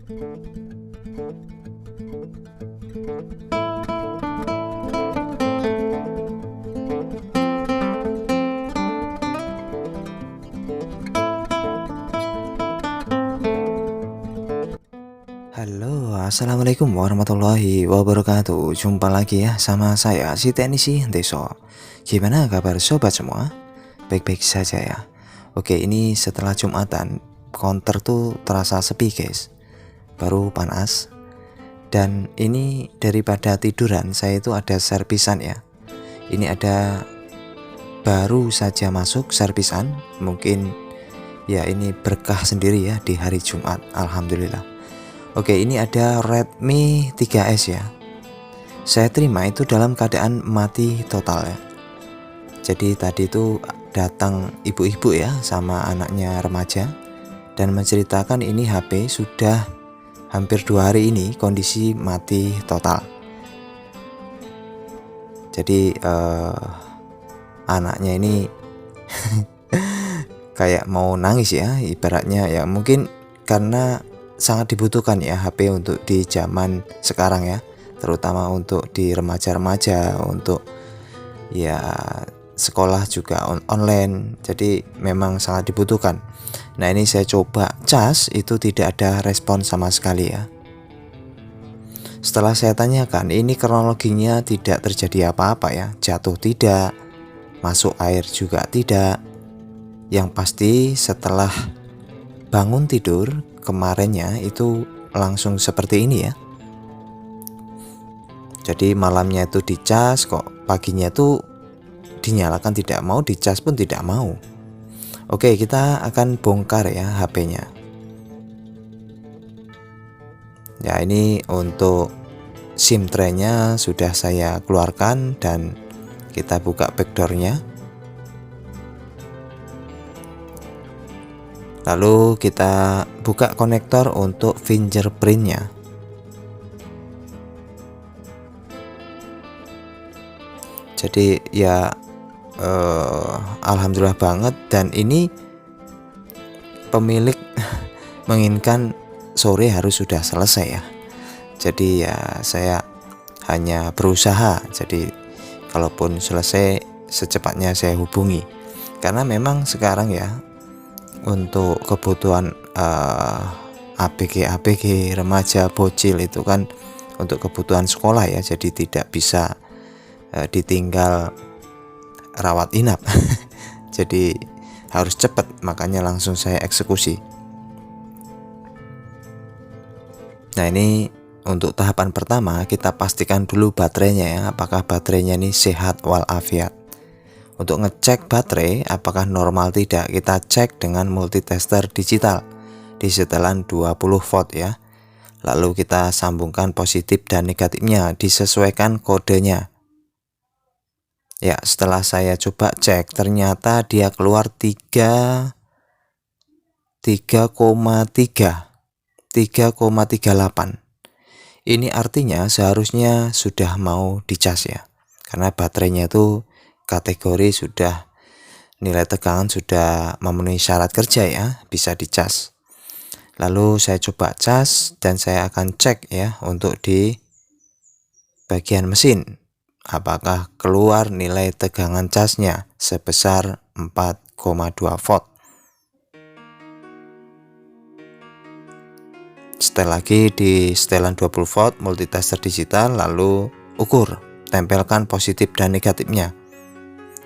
Halo, assalamualaikum warahmatullahi wabarakatuh. Jumpa lagi ya sama saya si Teknisi Deso. Gimana kabar sobat semua? Baik-baik saja ya. Oke, ini setelah Jumatan counter tuh terasa sepi guys. Baru panas. Dan ini daripada tiduran saya itu ada servisan ya. Ini ada baru saja masuk servisan. Mungkin ya ini berkah sendiri ya di hari Jumat. Alhamdulillah. Oke, ini ada Redmi 3S ya. Saya terima itu dalam keadaan mati total ya. Jadi tadi itu datang ibu-ibu ya sama anaknya remaja dan menceritakan ini HP sudah hampir 2 hari ini kondisi mati total. Jadi anaknya ini kayak mau nangis ya, ibaratnya ya, mungkin karena sangat dibutuhkan ya HP untuk di zaman sekarang ya, terutama untuk di remaja-remaja, untuk ya sekolah juga online, jadi memang sangat dibutuhkan. Nah, ini saya coba cas itu tidak ada respon sama sekali ya. Setelah saya tanyakan, ini kronologinya tidak terjadi apa-apa ya, jatuh tidak, masuk air juga tidak. Yang pasti setelah bangun tidur kemarinnya itu langsung seperti ini ya. Jadi malamnya itu dicas, kok paginya tuh dinyalakan tidak mau, dicas pun tidak mau. Oke, kita akan bongkar ya HP-nya. Ya, ini untuk SIM tray-nya sudah saya keluarkan dan kita buka backdoor-nya. Lalu kita buka konektor untuk fingerprint-nya. Jadi ya alhamdulillah banget, dan ini pemilik menginginkan sore harus sudah selesai ya. Jadi ya saya hanya berusaha, jadi kalaupun selesai secepatnya saya hubungi. Karena memang sekarang ya untuk kebutuhan ABG remaja bocil itu kan untuk kebutuhan sekolah ya, jadi tidak bisa ditinggal rawat inap. Jadi harus cepat, makanya langsung saya eksekusi. Nah, ini untuk tahapan pertama kita pastikan dulu baterainya ya, apakah baterainya ini sehat walafiat. Untuk ngecek baterai apakah normal tidak, kita cek dengan multitester digital di setelan 20 volt ya. Lalu kita sambungkan positif dan negatifnya, disesuaikan kodenya. Ya, setelah saya coba cek ternyata dia keluar 3,38. Ini artinya seharusnya sudah mau dicas ya, karena baterainya itu kategori sudah, nilai tegangan sudah memenuhi syarat kerja ya, bisa dicas. Lalu saya coba cas dan saya akan cek ya untuk di bagian mesin, apakah keluar nilai tegangan casnya sebesar 4,2 volt. Setel lagi di setelan 20 volt multitester digital, lalu ukur, tempelkan positif dan negatifnya.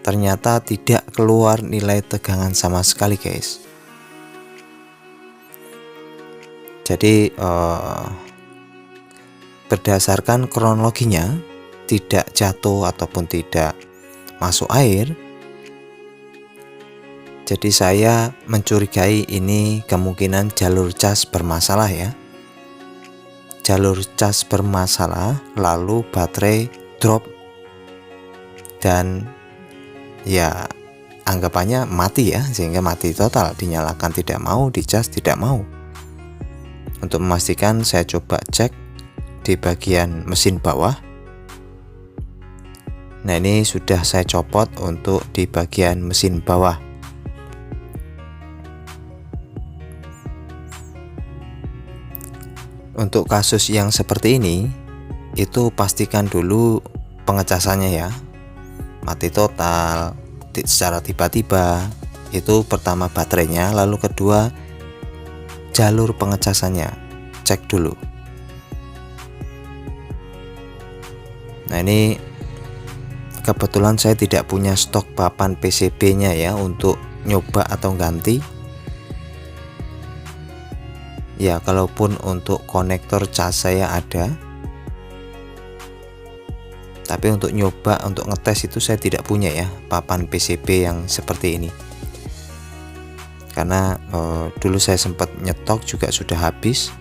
Ternyata tidak keluar nilai tegangan sama sekali guys. Jadi berdasarkan kronologinya, tidak jatuh ataupun tidak masuk air, jadi saya mencurigai ini kemungkinan jalur cas bermasalah ya. Jalur cas bermasalah, lalu baterai drop, dan ya anggapannya mati ya, sehingga mati total, dinyalakan tidak mau, dicas tidak mau. Untuk memastikan saya coba cek di bagian mesin bawah. Nah, ini sudah saya copot untuk di bagian mesin bawah. Untuk kasus yang seperti ini, itu pastikan dulu pengecasannya ya. Mati total secara tiba-tiba, itu pertama baterainya, lalu kedua jalur pengecasannya, cek dulu. Nah, ini kebetulan saya tidak punya stok papan PCB nya ya untuk nyoba atau ganti ya. Kalaupun untuk konektor cas saya ada, tapi untuk nyoba, untuk ngetes itu saya tidak punya ya papan PCB yang seperti ini, karena dulu saya sempat nyetok juga sudah habis.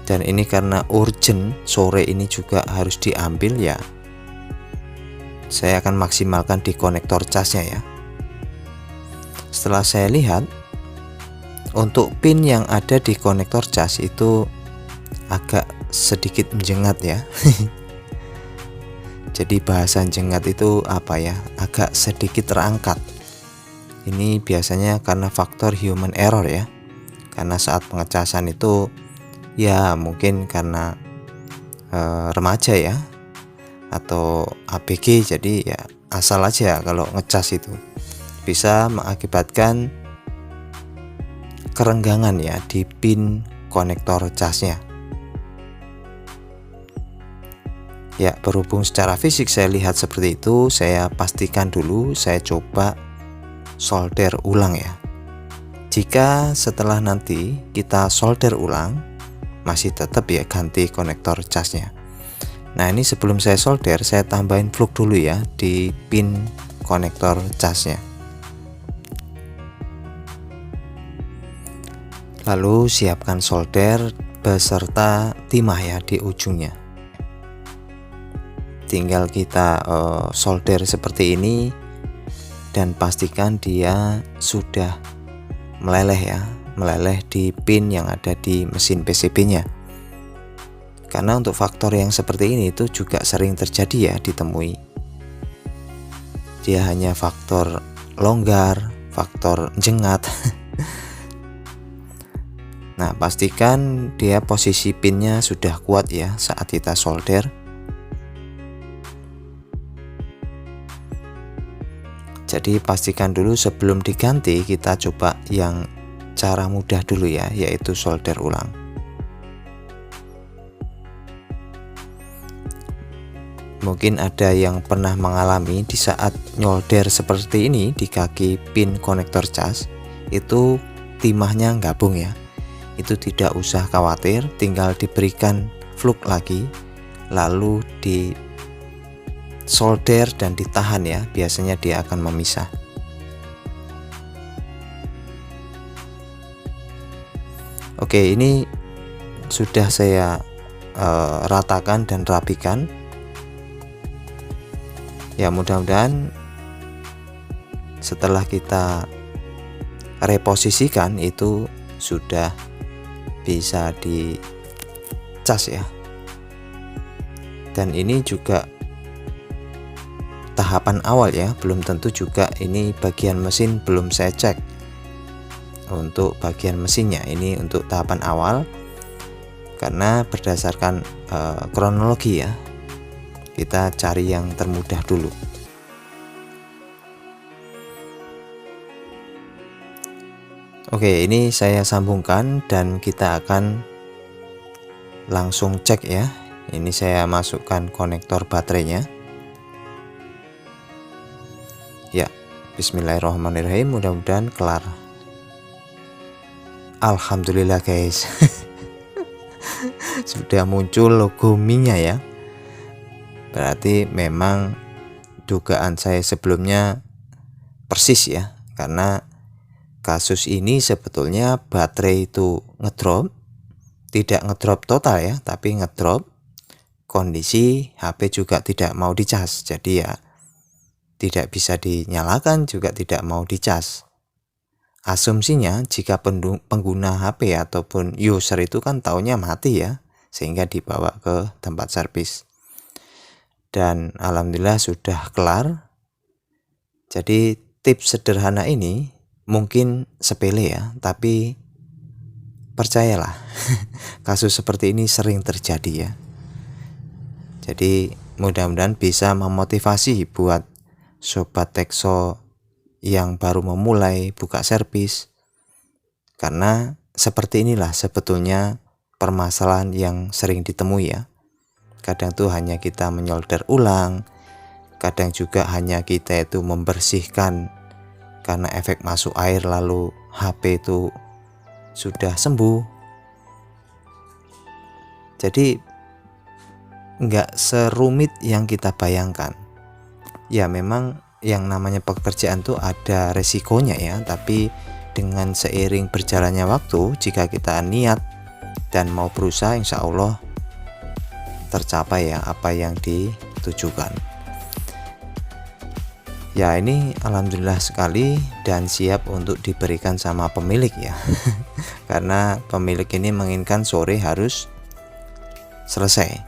Dan ini karena urgent, sore ini juga harus diambil ya, saya akan maksimalkan di konektor casnya ya. Setelah saya lihat, untuk pin yang ada di konektor cas itu agak sedikit menjengat ya. Jadi bahasa jengat itu apa ya, agak sedikit terangkat. Ini biasanya karena faktor human error ya, karena saat pengecasan itu ya mungkin karena remaja ya, atau ABG, jadi ya asal aja kalau ngecas itu bisa mengakibatkan kerenggangan ya di pin konektor casnya. Ya, berhubung secara fisik saya lihat seperti itu, saya pastikan dulu, saya coba solder ulang ya. Jika setelah nanti kita solder ulang masih tetap ya, ganti konektor casnya. Nah, ini sebelum saya solder, saya tambahin plug dulu ya di pin konektor casnya. Lalu siapkan solder beserta timah ya di ujungnya. Tinggal kita solder seperti ini dan pastikan dia sudah meleleh ya, meleleh di pin yang ada di mesin PCB-nya. Karena untuk faktor yang seperti ini itu juga sering terjadi ya, ditemui. Dia hanya faktor longgar, faktor jengat. Nah, pastikan dia posisi pinnya sudah kuat ya saat kita solder. Jadi pastikan dulu sebelum diganti, kita coba yang cara mudah dulu ya, yaitu solder ulang. Mungkin ada yang pernah mengalami di saat nyolder seperti ini di kaki pin konektor cas, itu timahnya gabung ya. Itu tidak usah khawatir, tinggal diberikan fluk lagi, lalu di solder dan ditahan ya, biasanya dia akan memisah. Oke, ini sudah saya ratakan dan rapikan ya. Mudah-mudahan setelah kita reposisikan itu sudah bisa dicas ya. Dan ini juga tahapan awal ya, belum tentu juga ini bagian mesin belum saya cek. Untuk bagian mesinnya ini untuk tahapan awal, karena berdasarkan kronologi ya, kita cari yang termudah dulu. Oke, ini saya sambungkan dan kita akan langsung cek ya. Ini saya masukkan konektor baterainya. Ya, bismillahirrahmanirrahim, mudah-mudahan kelar. Alhamdulillah guys. Sudah muncul logo Mi-nya ya. Berarti memang dugaan saya sebelumnya persis ya, karena kasus ini sebetulnya baterai itu ngedrop, tidak ngedrop total ya, tapi ngedrop. Kondisi HP juga tidak mau dicas, jadi ya tidak bisa dinyalakan, juga tidak mau dicas. Asumsinya jika pengguna HP ataupun user itu kan taunya mati ya, sehingga dibawa ke tempat servis. Dan alhamdulillah sudah kelar. Jadi tips sederhana ini mungkin sepele ya, tapi percayalah, kasus seperti ini sering terjadi ya. Jadi mudah-mudahan bisa memotivasi buat sobat Tekso yang baru memulai buka servis, karena seperti inilah sebetulnya permasalahan yang sering ditemui ya. Kadang tuh hanya kita menyolder ulang, kadang juga hanya kita itu membersihkan karena efek masuk air lalu HP itu sudah sembuh. Jadi nggak serumit yang kita bayangkan. Ya memang yang namanya pekerjaan tuh ada resikonya ya, tapi dengan seiring berjalannya waktu, jika kita niat dan mau berusaha, insya Allah tercapai ya apa yang ditujukan. Ya ini alhamdulillah sekali dan siap untuk diberikan sama pemilik ya. Karena pemilik ini menginginkan sore harus selesai.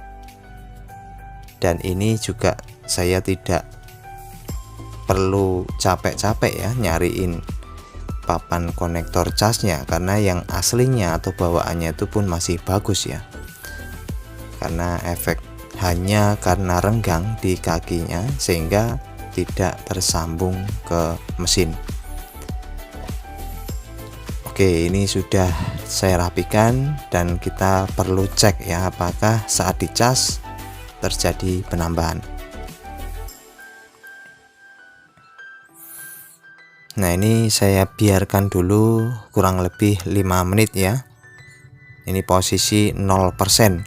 Dan ini juga saya tidak perlu capek-capek ya nyariin papan konektor casnya, karena yang aslinya atau bawaannya itu pun masih bagus ya. Karena efek hanya karena renggang di kakinya sehingga tidak tersambung ke mesin. Oke, ini sudah saya rapikan dan kita perlu cek ya apakah saat dicas terjadi penambahan. Nah, ini saya biarkan dulu kurang lebih 5 menit ya. Ini posisi 0%.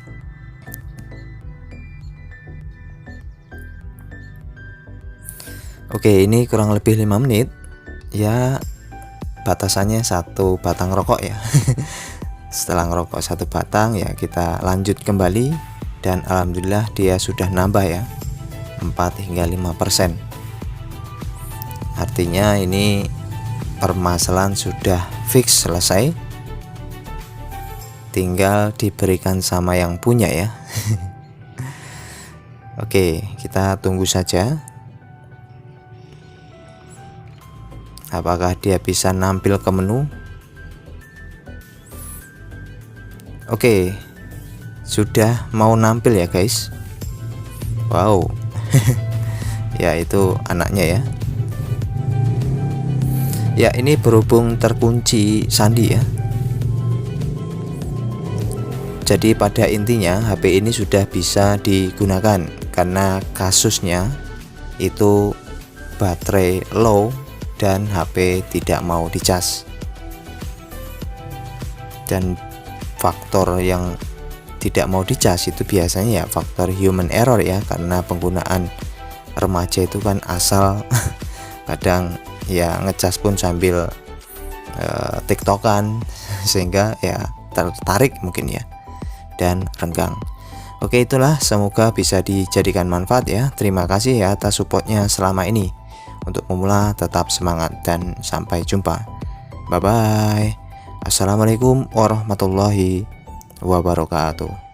Oke, ini kurang lebih 5 menit ya, batasannya 1 batang rokok ya. Setelah ngerokok 1 batang ya kita lanjut kembali, dan alhamdulillah dia sudah nambah ya 4 hingga 5%. Artinya ini permasalahan sudah fix selesai, tinggal diberikan sama yang punya ya. Oke, kita tunggu saja apakah dia bisa nampil ke menu. Oke, sudah mau nampil ya guys. Wow. Ya itu anaknya ya. Ya ini berhubung terkunci sandi ya. Jadi pada intinya HP ini sudah bisa digunakan, karena kasusnya itu baterai low dan HP tidak mau dicas. Dan faktor yang tidak mau dicas itu biasanya ya faktor human error ya, karena penggunaan remaja itu kan asal kadang ya ngecas pun sambil tiktokan sehingga ya tertarik mungkin ya dan renggang. Oke, itulah, semoga bisa dijadikan manfaat ya. Terima kasih ya atas supportnya selama ini. Untuk pemula tetap semangat dan sampai jumpa. Bye bye. Assalamualaikum warahmatullahi wabarakatuh.